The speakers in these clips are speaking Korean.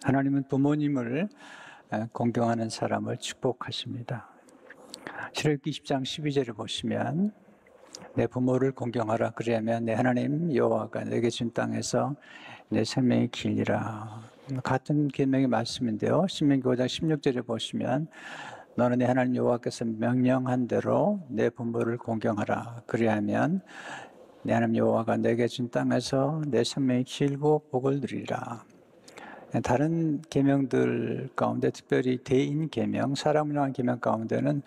하나님은 부모님을 공경하는 사람을 축복하십니다. 출애굽기 10장 12절을 보시면 내 부모를 공경하라 그리하면 내 하나님 여호와가 내게 준 땅에서 내 생명이 길리라. 같은 계명의 말씀인데요. 신명기 5장 16절에 보시면 너는 내 하나님 여호와께서 명령한 대로 내 부모를 공경하라 그리하면 내 하나님 여호와가 내게 준 땅에서 내 생명이 길고 복을 누리리라. 다른 계명들 가운데 특별히 대인 계명, 사람을 향한 계명 가운데는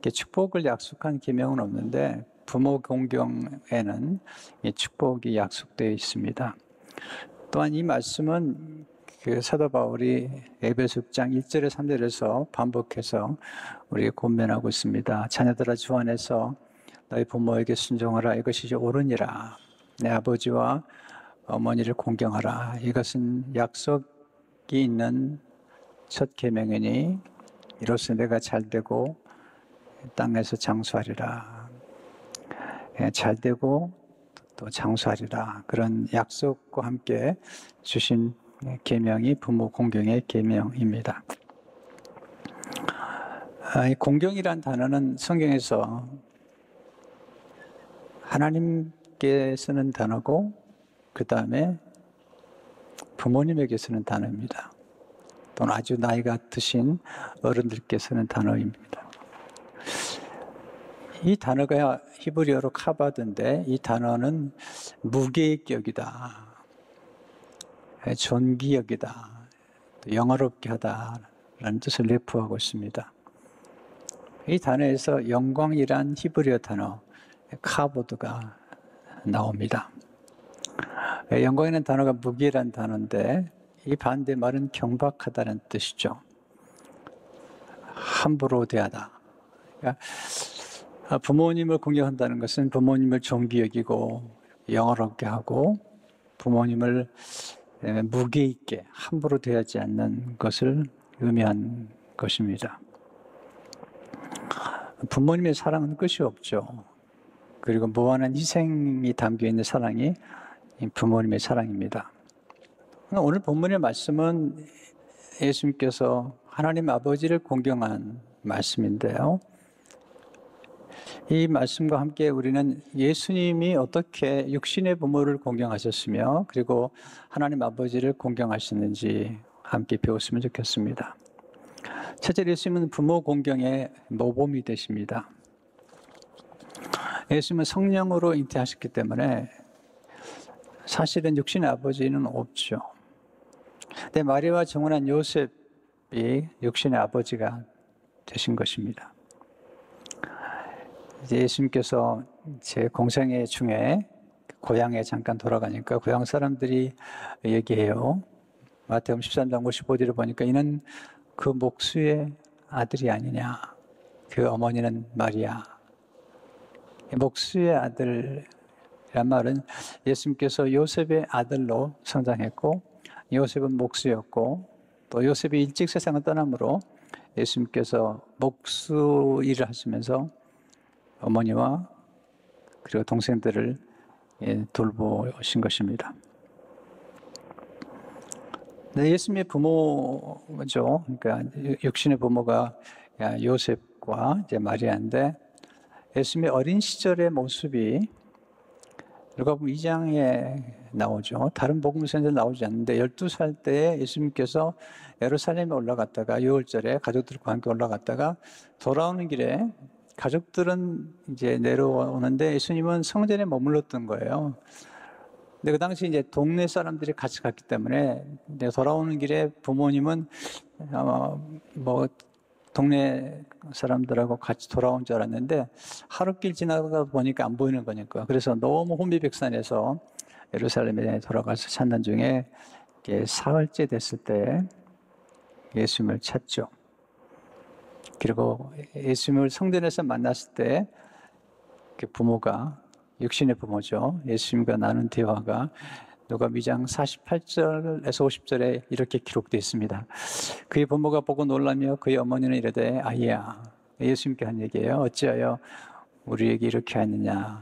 축복을 약속한 계명은 없는데 부모 공경에는 축복이 약속되어 있습니다. 또한 이 말씀은 사도 바울이 에베소 6장 1절에 3절에서 반복해서 우리에게 권면하고 있습니다. 자녀들아 주 안에서 너희 부모에게 순종하라. 이것이 옳으니라. 내 아버지와 어머니를 공경하라. 이것은 약속이 있는 첫 계명이니 이로써 내가 잘되고 땅에서 장수하리라. 잘되고 또 장수하리라. 그런 약속과 함께 주신 계명이 부모 공경의 계명입니다. 이 공경이란 단어는 성경에서 하나님께 쓰는 단어고 그 다음에 부모님에게 쓰는 단어입니다. 또는 아주 나이가 드신 어른들께 쓰는 단어입니다. 이 단어가 히브리어로 카바드인데 이 단어는 무계획격이다, 존귀역이다, 영화롭게 하다라는 뜻을 내포하고 있습니다. 이 단어에서 영광이란 히브리어 단어 카보드가 나옵니다. 영광이라는 단어가 무기라는 단어인데 이 반대말은 경박하다는 뜻이죠. 함부로 대하다. 그러니까 부모님을 공경한다는 것은 부모님을 존귀 여기고 영화롭게 하고 부모님을 무게 있게 함부로 대하지 않는 것을 의미한 것입니다. 부모님의 사랑은 끝이 없죠. 그리고 무한한 희생이 담겨있는 사랑이 부모님의 사랑입니다. 오늘 본문의 말씀은 예수님께서 하나님 아버지를 공경한 말씀인데요. 이 말씀과 함께 우리는 예수님이 어떻게 육신의 부모를 공경하셨으며 그리고 하나님 아버지를 공경하셨는지 함께 배웠으면 좋겠습니다. 첫째, 예수님은 부모 공경의 모범이 되십니다. 예수님은 성령으로 잉태하셨기 때문에 사실은 육신의 아버지는 없죠. 근데 마리아와 정혼한 요셉이 육신의 아버지가 되신 것입니다. 이제 예수님께서 제 공생애 중에 고향에 잠깐 돌아가니까 고향 사람들이 얘기해요. 마태복음 13장 55절을 보니까 이는 그 목수의 아들이 아니냐. 그 어머니는 마리아. 목수의 아들이란 말은 예수님께서 요셉의 아들로 성장했고 요셉은 목수였고 또 요셉이 일찍 세상을 떠나므로 예수님께서 목수 일을 하시면서 어머니와 그리고 동생들을 돌보신 것입니다. 네, 예수님의 부모죠. 그러니까 육신의 부모가 요셉과 이제 마리아인데 예수님의 어린 시절의 모습이 누가복음 2장에 나오죠. 다른 복음서에는 나오지 않는데 12살 때에 예수님께서 예루살렘에 올라갔다가 유월절에 가족들과 함께 올라갔다가 돌아오는 길에 가족들은 이제 내려오는데 예수님은 성전에 머물렀던 거예요. 근데 그 당시 이제 동네 사람들이 같이 갔기 때문에 이제 돌아오는 길에 부모님은 뭐 동네 사람들하고 같이 돌아온 줄 알았는데 하루길 지나가다 보니까 안 보이는 거니까 그래서 너무 혼비백산해서 예루살렘에 돌아가서 찾는 중에 사흘째 됐을 때 예수님을 찾죠. 그리고 예수님을 성전에서 만났을 때 그 부모가 육신의 부모죠. 예수님과 나눈 대화가 누가복음 2장 48절에서 50절에 이렇게 기록되어 있습니다. 그의 부모가 보고 놀라며 그의 어머니는 이르되 아이야, 예수님께 한 얘기예요. 어찌하여 우리에게 이렇게 하느냐.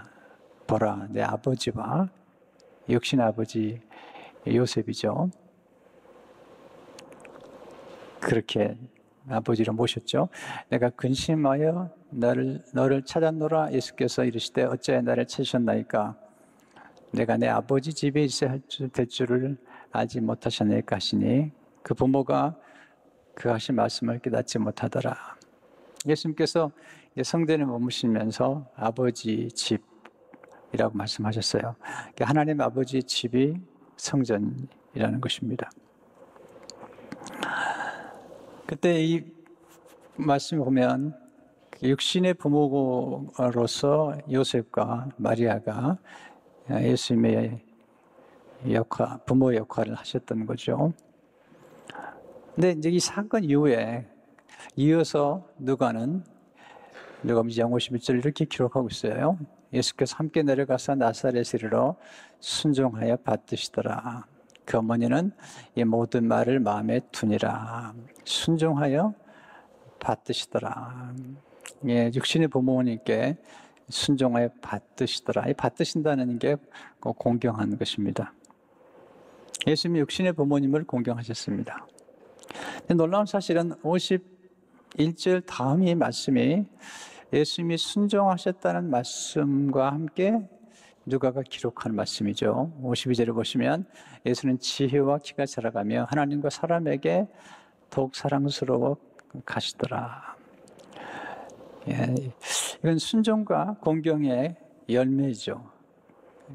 보라, 내 아버지와 육신의 아버지 요셉이죠. 그렇게 아버지를 모셨죠. 내가 근심하여 너를 찾았노라. 예수께서 이르시되 어찌하여 나를 찾으셨나이까. 내가 내 아버지 집에 있어야 될 줄을 알지 못하셨나이까 하시니 그 부모가 그 하신 말씀을 깨닫지 못하더라. 예수님께서 성전에 머무시면서 아버지 집이라고 말씀하셨어요. 하나님 아버지 집이 성전이라는 것입니다. 그때 이 말씀을 보면 육신의 부모로서 요셉과 마리아가 예수님의 부모의 역할을 하셨던 거죠. 근데 이제 이 사건 이후에 이어서 누가복음 2장 51절 이렇게 기록하고 있어요. 예수께서 함께 내려가서 나사렛에 이르러 순종하여 받드시더라. 그 어머니는 이 모든 말을 마음에 두니라. 순종하여 받드시더라. 예, 육신의 부모님께 순종하여 받드시더라. 이 받드신다는 게 공경하는 것입니다. 예수님이 육신의 부모님을 공경하셨습니다. 놀라운 사실은 51절 다음 이 말씀이 예수님이 순종하셨다는 말씀과 함께 누가가 기록한 말씀이죠. 52절을 보시면 예수는 지혜와 키가 자라가며 하나님과 사람에게 더욱 사랑스러워 가시더라. 예, 이건 순종과 공경의 열매이죠.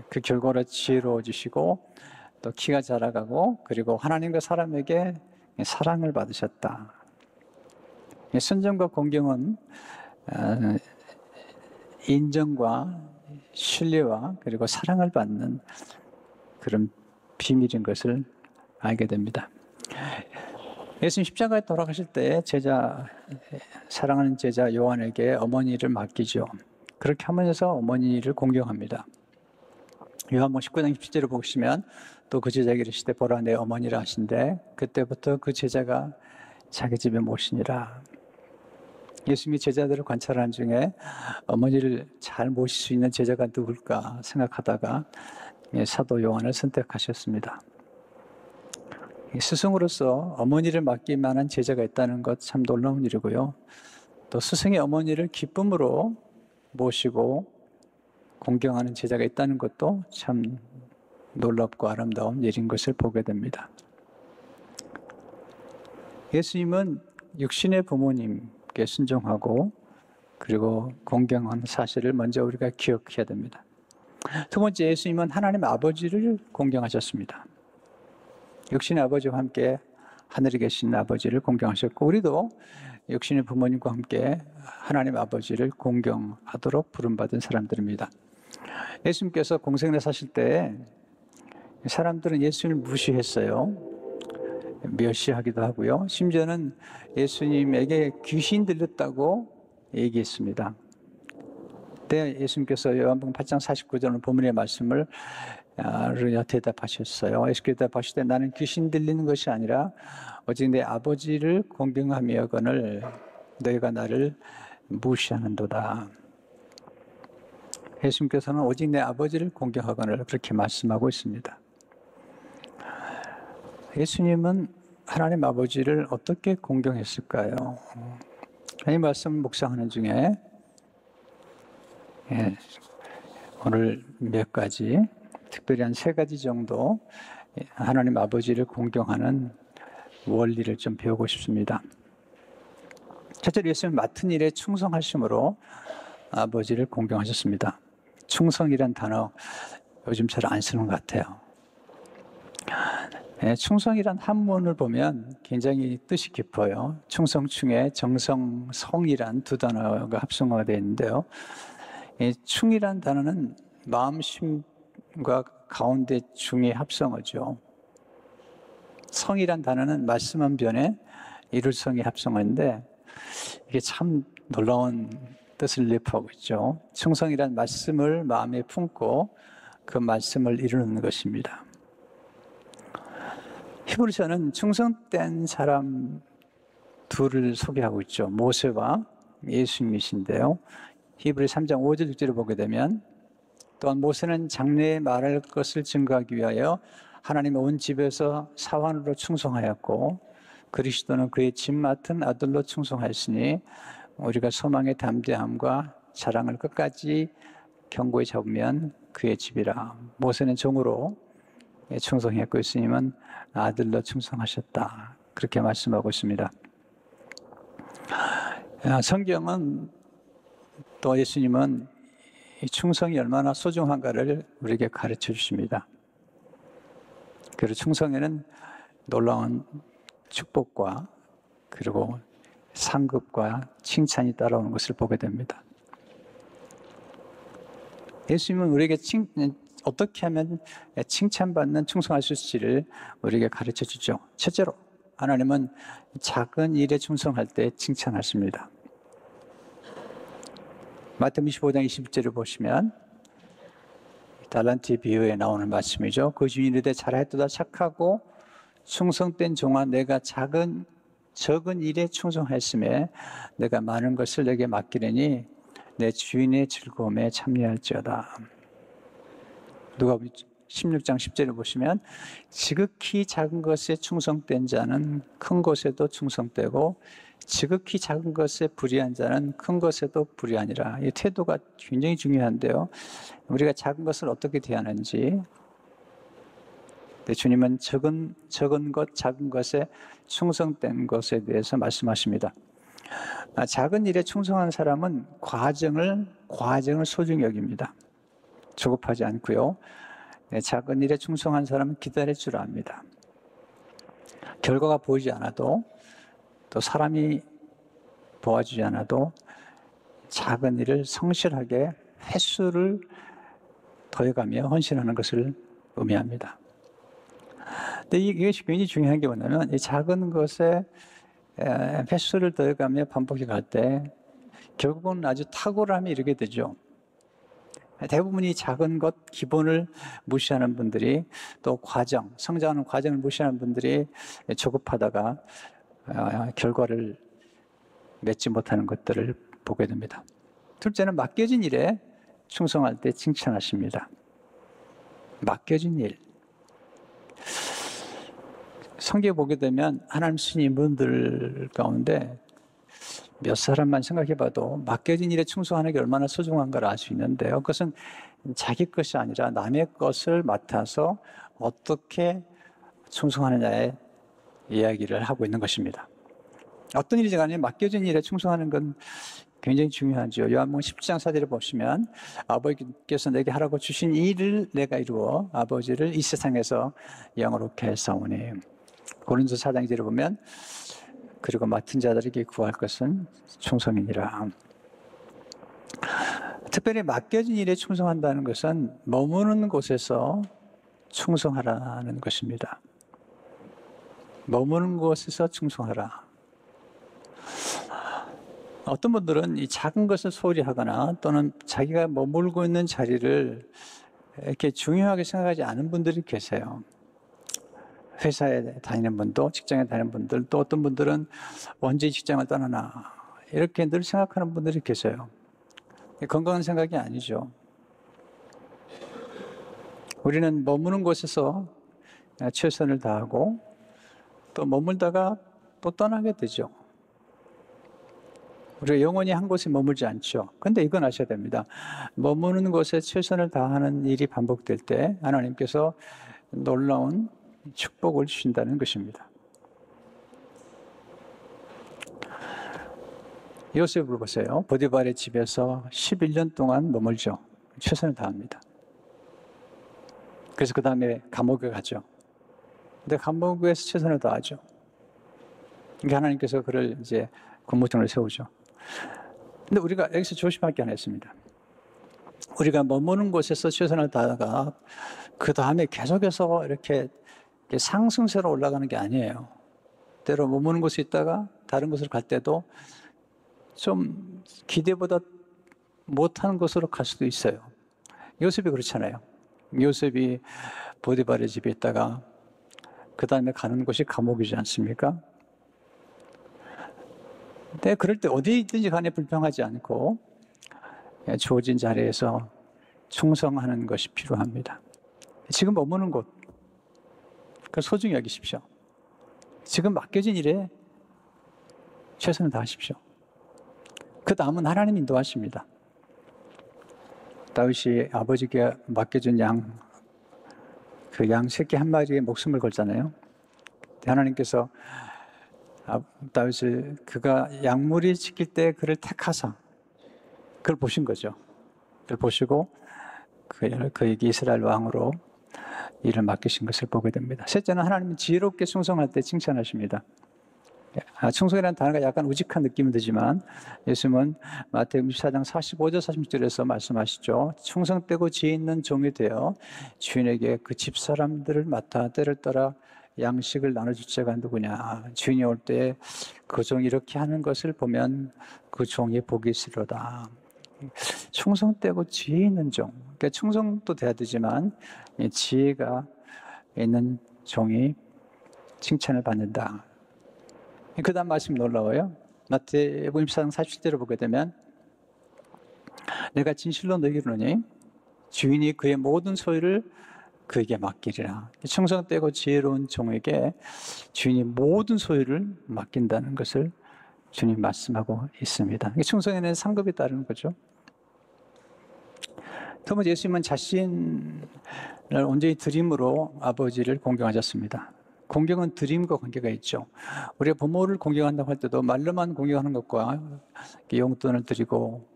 그 결과로 지혜로워지시고 또 키가 자라가고 그리고 하나님과 사람에게 사랑을 받으셨다. 순종과 공경은 인정과 신뢰와 그리고 사랑을 받는 그런 비밀인 것을 알게 됩니다. 예수님 십자가에 돌아가실 때 사랑하는 제자 요한에게 어머니를 맡기죠. 그렇게 하면서 어머니를 공경합니다. 요한복음 19장 17절을 보시면 또 그 제자에게 이르시되 보라 내 어머니라 하신대 그때부터 그 제자가 자기 집에 모시니라. 예수님이 제자들을 관찰하는 중에 어머니를 잘 모실 수 있는 제자가 누굴까 생각하다가 사도 요한을 선택하셨습니다. 스승으로서 어머니를 맡길 만한 제자가 있다는 것 참 놀라운 일이고요. 또 스승의 어머니를 기쁨으로 모시고 공경하는 제자가 있다는 것도 참 놀랍고 아름다운 일인 것을 보게 됩니다. 예수님은 육신의 부모님께 순종하고 그리고 공경하는 사실을 먼저 우리가 기억해야 됩니다. 두 번째, 예수님은 하나님 아버지를 공경하셨습니다. 육신의 아버지와 함께 하늘에 계신 아버지를 공경하셨고 우리도 육신의 부모님과 함께 하나님 아버지를 공경하도록 부름받은 사람들입니다. 예수님께서 공생애 사실 때 사람들은 예수님을 무시했어요. 멸시하기도 하고요. 심지어는 예수님에게 귀신 들렸다고 얘기했습니다. 그때 예수님께서 요한복음 8장 49절 본문의 말씀을 대답하셨어요. 예수께서 대답하시되 나는 귀신 들리는 것이 아니라 오직 내 아버지를 공경하며거늘 너희가 나를 무시하는도다. 예수님께서는 오직 내 아버지를 공경하거늘 그렇게 말씀하고 있습니다. 예수님은 하나님 아버지를 어떻게 공경했을까요? 이 말씀을 묵상하는 중에 오늘 몇 가지, 특별히 한 3가지 정도 하나님 아버지를 공경하는 원리를 좀 배우고 싶습니다. 첫째로 예수님은 맡은 일에 충성하심으로 아버지를 공경하셨습니다. 충성이란 단어 요즘 잘 안 쓰는 것 같아요. 충성이란 한문을 보면 굉장히 뜻이 깊어요. 충성충에 정성, 성이란 두 단어가 합성화가 되어 있는데요. 충이란 단어는 마음심과 가운데 중의 합성어죠. 성이란 단어는 말씀한 변에 이룰성의 합성어인데 이게 참 놀라운 뜻을 내포하고 있죠. 충성이란 말씀을 마음에 품고 그 말씀을 이루는 것입니다. 히브리서는 충성된 사람 둘을 소개하고 있죠. 모세와 예수님이신데요. 히브리 3장 5절 6절을 보게 되면 또한 모세는 장래에 말할 것을 증거하기 위하여 하나님의 온 집에서 사환으로 충성하였고 그리스도는 그의 집 맡은 아들로 충성하였으니 우리가 소망의 담대함과 자랑을 끝까지 견고히 잡으면 그의 집이라. 모세는 종으로 충성했고 예수님은 아들로 충성하셨다. 그렇게 말씀하고 있습니다. 성경은 또 예수님은 이 충성이 얼마나 소중한가를 우리에게 가르쳐 주십니다. 그리고 충성에는 놀라운 축복과 그리고 상급과 칭찬이 따라오는 것을 보게 됩니다. 예수님은 우리에게 어떻게 하면 칭찬받는 충성할 수 있을지를 우리에게 가르쳐 주죠. 첫째로 하나님은 작은 일에 충성할 때 칭찬하십니다. 마태복음 25장 20절을 보시면 달란트의 비유에 나오는 말씀이죠. 그 주인이 이르되 잘하였도다 착하고 충성된 종아 내가 적은 일에 충성하였음에 내가 많은 것을 내게 맡기려니 내 주인의 즐거움에 참여할지어다. 누가복음 16장 10절을 보시면 지극히 작은 것에 충성된 자는 큰 것에도 충성되고 지극히 작은 것에 불의한 자는 큰 것에도 불의하니라. 이 태도가 굉장히 중요한데요. 우리가 작은 것을 어떻게 대하는지, 주님은 작은 것에 충성된 것에 대해서 말씀하십니다. 작은 일에 충성한 사람은 과정을 소중히 여깁니다. 조급하지 않고요. 작은 일에 충성한 사람은 기다릴 줄 압니다. 결과가 보이지 않아도 또 사람이 도와주지 않아도 작은 일을 성실하게 횟수를 더해가며 헌신하는 것을 의미합니다. 근데 이것이 굉장히 중요한 게 뭐냐면 이 작은 것에 횟수를 더해가며 반복해 갈 때 결국은 아주 탁월함이 이르게 되죠. 대부분이 작은 것 기본을 무시하는 분들이 또 성장하는 과정을 무시하는 분들이 조급하다가 결과를 맺지 못하는 것들을 보게 됩니다. 둘째는 맡겨진 일에 충성할 때 칭찬하십니다. 맡겨진 일. 성경에 보게 되면 하나님 쓰신 인물들 가운데 몇 사람만 생각해봐도 맡겨진 일에 충성하는 게 얼마나 소중한가를 알 수 있는데요. 그것은 자기 것이 아니라 남의 것을 맡아서 어떻게 충성하느냐의 이야기를 하고 있는 것입니다. 어떤 일이지 간에 맡겨진 일에 충성하는 건 굉장히 중요하죠. 요한복음 10장 4절을 보시면 아버지께서 내게 하라고 주신 일을 내가 이루어 아버지를 이 세상에서 영원롭게 하사오니. 고린도서 4장 2절을 보면 그리고 맡은 자들에게 구할 것은 충성이니라. 특별히 맡겨진 일에 충성한다는 것은 머무는 곳에서 충성하라는 것입니다. 머무는 곳에서 충성하라. 어떤 분들은 이 작은 것을 소홀히 하거나 또는 자기가 머물고 있는 자리를 이렇게 중요하게 생각하지 않은 분들이 계세요. 회사에 다니는 분도, 직장에 다니는 분들, 또 어떤 분들은 언제 직장을 떠나나 이렇게 늘 생각하는 분들이 계세요. 건강한 생각이 아니죠. 우리는 머무는 곳에서 최선을 다하고 또 머물다가 또 떠나게 되죠. 우리가 영원히 한 곳에 머물지 않죠. 그런데 이건 아셔야 됩니다. 머무는 곳에 최선을 다하는 일이 반복될 때 하나님께서 놀라운 축복을 주신다는 것입니다. 요셉을 보세요. 보디발의 집에서 11년 동안 머물죠. 최선을 다합니다. 그래서 그 다음에 감옥에 가죠. 근데 감옥에서 최선을 다하죠. 그러니까 하나님께서 그를 이제 군무장을 세우죠. 근데 우리가 여기서 조심할 게 하나 있습니다. 우리가 머무는 곳에서 최선을 다하다가 그 다음에 계속해서 이렇게 상승세로 올라가는 게 아니에요. 때로 머무는 곳에 있다가 다른 곳으로 갈 때도 좀 기대보다 못하는 곳으로 갈 수도 있어요. 요셉이 그렇잖아요. 요셉이 보디발의 집에 있다가 그 다음에 가는 곳이 감옥이지 않습니까? 근데 그럴 때 어디 있든지 간에 불평하지 않고 주어진 자리에서 충성하는 것이 필요합니다. 지금 머무는 곳, 그 소중히 여기십시오. 지금 맡겨진 일에 최선을 다하십시오. 그 다음은 하나님 인도하십니다. 다윗이 아버지께 맡겨준 그 양 새끼 한 마리에 목숨을 걸잖아요. 하나님께서 다윗을 그가 양무리 지킬 때 그를 택하사 그걸 보신 거죠. 그걸 보시고 그에게 이스라엘 왕으로 일을 맡기신 것을 보게 됩니다. 셋째는 하나님은 지혜롭게 충성할 때 칭찬하십니다. 충성이라는 단어가 약간 우직한 느낌이 들지만 예수님은 마태복음 24장 45절 46절에서 말씀하시죠. 충성되고 지혜 있는 종이 되어 주인에게 그 집사람들을 맡아 때를 따라 양식을 나눠줄 자가 누구냐. 주인이 올 때 그 종이 이렇게 하는 것을 보면 그 종이 복이 있으리로다. 충성되고 지혜 있는 종. 그러니까 충성도 돼야 되지만 지혜가 있는 종이 칭찬을 받는다. 그 다음 말씀 놀라워요. 마태복음 24장 47절을 보게 되면 내가 진실로 너희에게 이르노니 주인이 그의 모든 소유를 그에게 맡기리라. 충성되고 지혜로운 종에게 주인이 모든 소유를 맡긴다는 것을 주님 말씀하고 있습니다. 충성에는 상급이 따르는 거죠. 두 번째, 예수님은 자신을 온전히 드림으로 아버지를 공경하셨습니다. 공경은 드림과 관계가 있죠. 우리가 부모를 공경한다고 할 때도 말로만 공경하는 것과 용돈을 드리고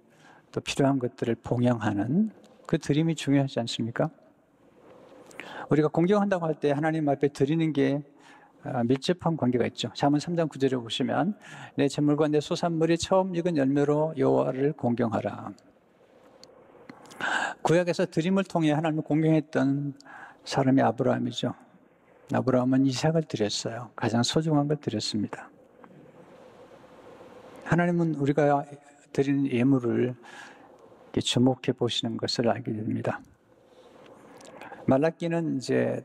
또 필요한 것들을 봉양하는 그 드림이 중요하지 않습니까? 우리가 공경한다고 할 때 하나님 앞에 드리는 게 밀접한 관계가 있죠. 잠언 3장 9절에 보시면 내 재물과 내 소산물이 처음 익은 열매로 여호와를 공경하라. 구약에서 드림을 통해 하나님을 공경했던 사람이 아브라함이죠. 아브라함은 이삭을 드렸어요. 가장 소중한 걸 드렸습니다. 하나님은 우리가 드리는 예물을 주목해 보시는 것을 알게 됩니다. 말라기는 이제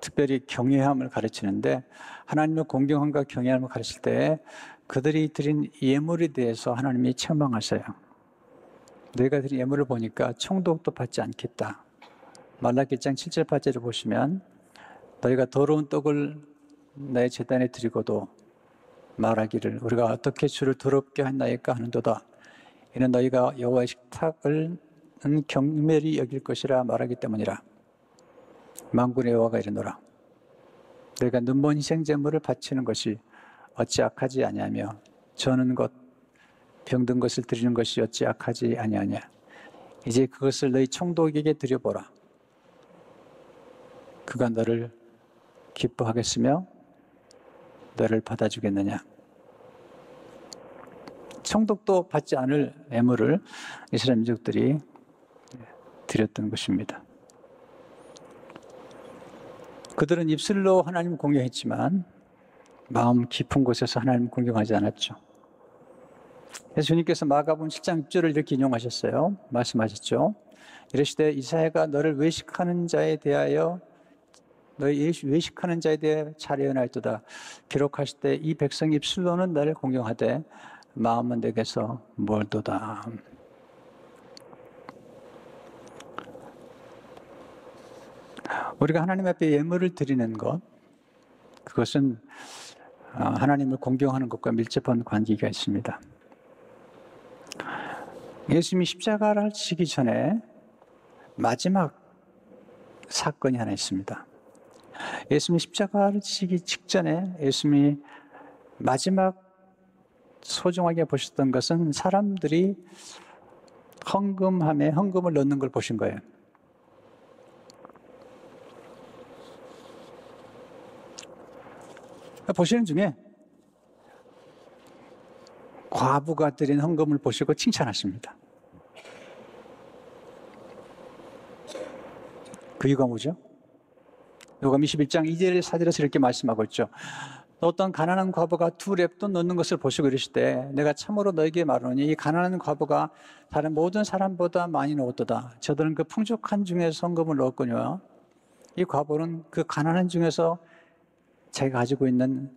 특별히 경외함을 가르치는데 하나님의 공경함과 경외함을 가르칠 때 그들이 드린 예물에 대해서 하나님이 책망하세요. 너희가 드린 예물을 보니까 총독도 받지 않겠다. 말라기 1장 7절 8절을 보시면 너희가 더러운 떡을 내 제단에 드리고도 말하기를 우리가 어떻게 주를 더럽게 했나이까 하는도다. 이는 너희가 여호와의 식탁을 경멸히 여길 것이라 말하기 때문이라. 만군의 여호와가 이르노라. 너희가 눈먼 희생제물을 바치는 것이 어찌 악하지 아니하며 저는 것 병든 것을 드리는 것이 어찌 악하지 아니하냐. 이제 그것을 너희 총독에게 드려보라. 그가 너를 기뻐하겠으며 너를 받아주겠느냐. 총독도 받지 않을 예물을 이스라엘 민족들이 드렸던 것입니다. 그들은 입술로 하나님을 공경했지만 마음 깊은 곳에서 하나님을 공경하지 않았죠. 그래서 주님께서 마가복음 7장 6절을 이렇게 인용하셨어요. 말씀하셨죠. 이르시되 이사야가 너를 외식하는 자에 대하여 너희 외식하는 자에 대해 차례언하였도다. 기록하실 때 이 백성 입술로는 나를 공경하되 마음은 내게서 멀도다. 우리가 하나님 앞에 예물을 드리는 것, 그것은 하나님을 공경하는 것과 밀접한 관계가 있습니다. 예수님이 십자가를 지기 전에 마지막 사건이 하나 있습니다. 예수님이 십자가를 지기 직전에 예수님이 마지막 소중하게 보셨던 것은 사람들이 헌금함에 헌금을 넣는 걸 보신 거예요. 보시는 중에 과부가 드린 헌금을 보시고 칭찬하십니다. 그 이유가 뭐죠? 요금 21장 2절 4절에서 이렇게 말씀하고 있죠. 어떤 가난한 과부가 2렙돈 넣는 것을 보시고 이르시되 내가 참으로 너에게 말하노니 이 가난한 과부가 다른 모든 사람보다 많이 넣었도다. 저들은 그 풍족한 중에서 헌금을 넣었거니와 이 과부는 그 가난한 중에서 자기가 가지고 있는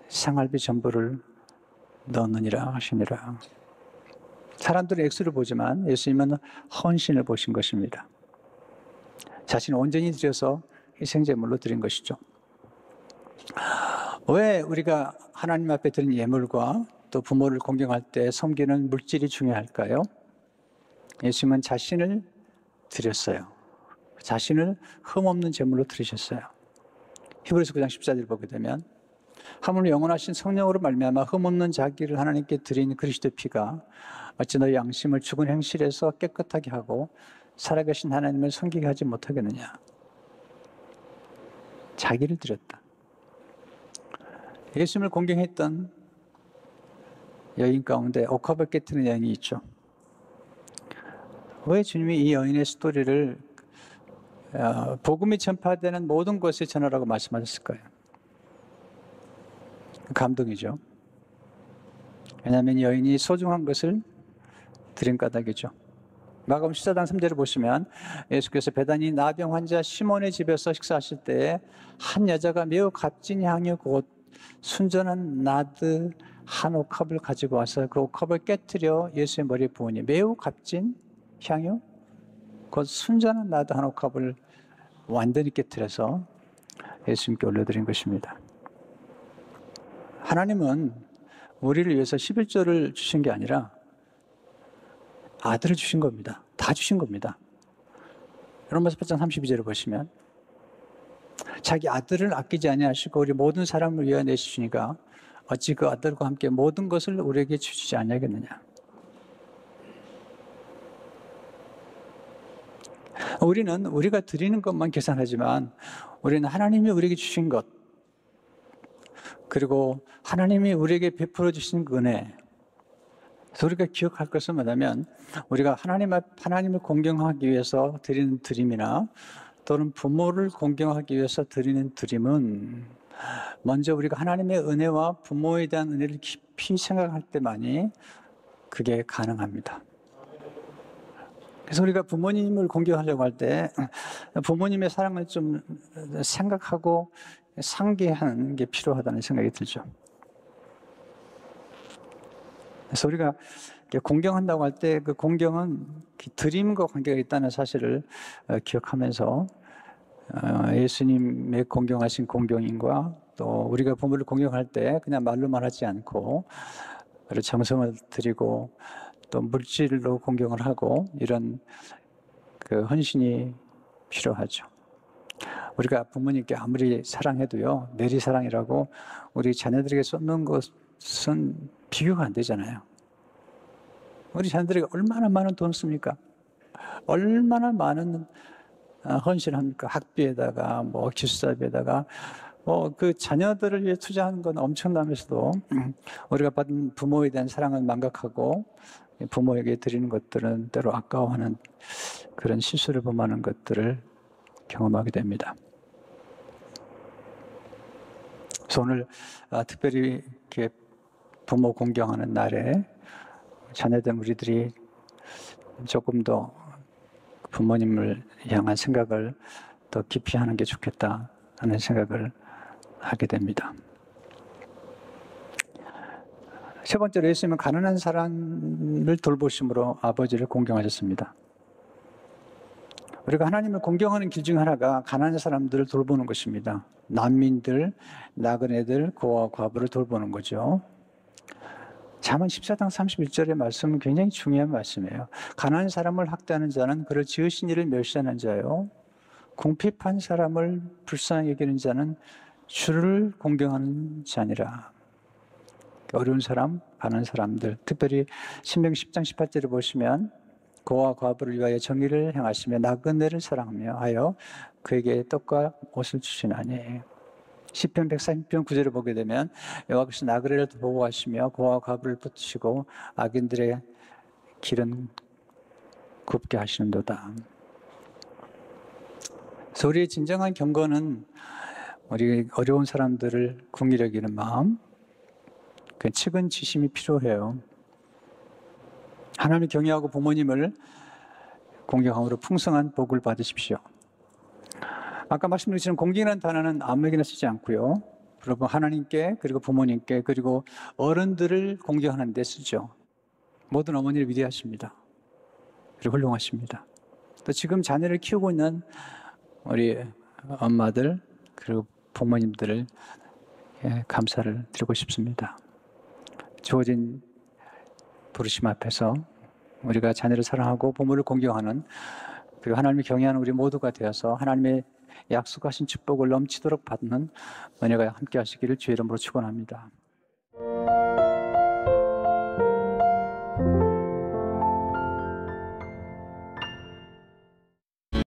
생활비 전부를 넣느니라 하시니라. 사람들은 액수를 보지만 예수님은 헌신을 보신 것입니다. 자신을 온전히 드려서 희생제물로 드린 것이죠. 왜 우리가 하나님 앞에 드린 예물과 또 부모를 공경할 때 섬기는 물질이 중요할까요? 예수님은 자신을 드렸어요. 자신을 흠없는 제물로 드리셨어요. 히브리서 9장 14절을 보게 되면 하물며 영원하신 성령으로 말미암아 흠없는 자기를 하나님께 드린 그리스도의 피가 어찌 너희 양심을 죽은 행실에서 깨끗하게 하고 살아계신 하나님을 섬기게 하지 못하겠느냐. 자기를 드렸다. 예수님을 공경했던 여인 가운데 옥합을 깨트리는 여인이 있죠. 왜 주님이 이 여인의 스토리를 복음이 전파되는 모든 곳에 전하라고 말씀하셨을까요? 감동이죠. 왜냐하면 여인이 소중한 것을 드린 까닭이죠. 마가복음 14장 3절을 보시면 예수께서 베다니 나병 환자 시몬의 집에서 식사하실 때에 한 여자가 매우 값진 향유 곧 순전한 나드 한 옥합을 가지고 와서 그 옥합을 깨트려 예수의 머리에 부으니 매우 값진 향유 곧 순전한 나드 한 옥합을 완전히 깨트려서 예수님께 올려드린 것입니다. 하나님은 우리를 위해서 11조를 주신 게 아니라 아들을 주신 겁니다. 다 주신 겁니다. 로마서 8장 32절을 보시면 자기 아들을 아끼지 아니하시고 우리 모든 사람을 위하여 내주시니까 어찌 그 아들과 함께 모든 것을 우리에게 주시지 아니하겠느냐. 우리는 우리가 드리는 것만 계산하지만 우리는 하나님이 우리에게 주신 것 그리고 하나님이 우리에게 베풀어 주신 그 은혜 우리가 기억할 것은 뭐냐면 우리가 하나님을 공경하기 위해서 드리는 드림이나 또는 부모를 공경하기 위해서 드리는 드림은 먼저 우리가 하나님의 은혜와 부모에 대한 은혜를 깊이 생각할 때만이 그게 가능합니다. 그래서 우리가 부모님을 공경하려고 할 때 부모님의 사랑을 좀 생각하고 상기하는 게 필요하다는 생각이 들죠. 그래서 우리가 공경한다고 할 때 그 공경은 드림과 관계가 있다는 사실을 기억하면서 예수님의 공경하신 공경인과 또 우리가 부모를 공경할 때 그냥 말로만 하지 않고 정성을 들이고 또 물질로 공경을 하고 이런 그 헌신이 필요하죠. 우리가 부모님께 아무리 사랑해도요, 내리사랑이라고 우리 자녀들에게 쏟는 것은 비교가 안 되잖아요. 우리 자녀들에게 얼마나 많은 돈을 씁니까? 얼마나 많은 헌신을 합니까? 학비에다가, 기숙사비에다가, 그 자녀들을 위해 투자하는 건 엄청나면서도 우리가 받은 부모에 대한 사랑을 망각하고 부모에게 드리는 것들은 때로 아까워하는 그런 실수를 범하는 것들을 경험하게 됩니다. 그래서 오늘 특별히 이렇게 부모 공경하는 날에 자녀들 우리들이 조금 더 부모님을 향한 생각을 더 깊이 하는 게 좋겠다 하는 생각을 하게 됩니다. 세 번째로 예수님은 가난한 사람을 돌보심으로 아버지를 공경하셨습니다. 우리가 하나님을 공경하는 길 중 하나가 가난한 사람들을 돌보는 것입니다. 난민들, 나그네들, 고아와 과부를 돌보는 거죠. 잠언 14장 31절의 말씀은 굉장히 중요한 말씀이에요. 가난한 사람을 학대하는 자는 그를 지으신 이를 멸시하는 자요. 궁핍한 사람을 불쌍히 여기는 자는 주를 공경하는 자니라. 어려운 사람, 가난한 사람들, 특별히 신명기 10장 18절을 보시면 고아와 과부를 위하여 정의를 행하시며 나그네를 사랑하며 하여 그에게 떡과 옷을 주시나니. 시편 140편 9절을 보게 되면 여호와께서 나그네를 보호하시며 고아와 과부를 붙이시고 악인들의 길은 굽게 하시는도다. 그래서 우리의 진정한 경건은 우리 어려운 사람들을 긍휼히 여기는 마음, 그 측은지심이 필요해요. 하나님을 경외하고 부모님을 공경함으로 풍성한 복을 받으십시오. 아까 말씀드린 것처럼 공경이라는 단어는 아무에게나 쓰지 않고요. 여러분 하나님께 그리고 부모님께 그리고 어른들을 공경하는 데 쓰죠. 모든 어머니를 위대하십니다. 그리고 훌륭하십니다. 또 지금 자녀를 키우고 있는 우리 엄마들 그리고 부모님들을 감사를 드리고 싶습니다. 주어진 부르심 앞에서 우리가 자녀를 사랑하고 부모를 공경하는, 그리고 하나님을 경외하는 우리 모두가 되어서 하나님의 약속하신 축복을 넘치도록 받는 은혜가 함께 하시기를 주의 이름으로 축원합니다.